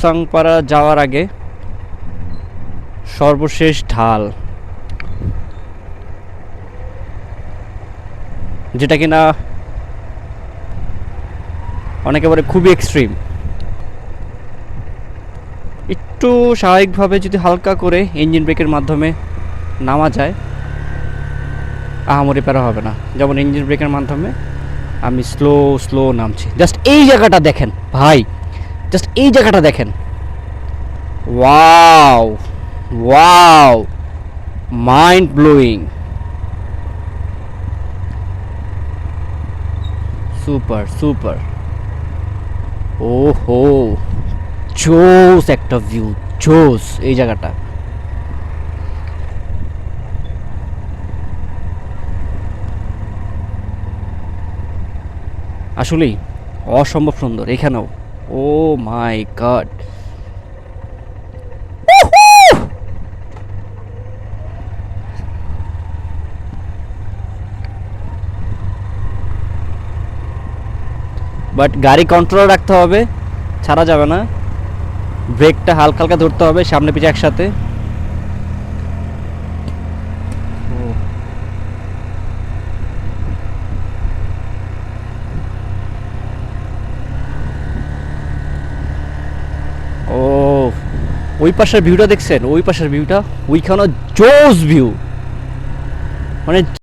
সাংপাড়া যাওয়ার আগে সর্বশেষ ঢাল, যেটা কিনা অনেকে বলে খুবই এক্সট্রিম। একটু স্বাভাবিকভাবে যদি হালকা করে ইঞ্জিন ব্রেকের মাধ্যমে নামা যায়, আহামরি প্যারা হবে না। যেমন ইঞ্জিন ব্রেকের মাধ্যমে আমি স্লো স্লো নামছি। জাস্ট এই জায়গাটা দেখেন ভাই, জাস্ট এই জায়গাটা দেখেন। Wow wow, mind blowing, super super. ওহো, জোস একটা ভিউ, জোস এই জায়গাটা। আসলেই অসম্ভব সুন্দর এখানেও। ও মাই গড, বাট গাড়ি কন্ট্রোল রাখতে হবে, ছাড়া যাবে না। ব্রেকটা হালকা হালকা ধরতে হবে, সামনে পিছে একসাথে। ও, ওই পাশের ভিউটা দেখছেন? ওই পাশের ভিউটা, ওইখানে জোস ভিউ, মানে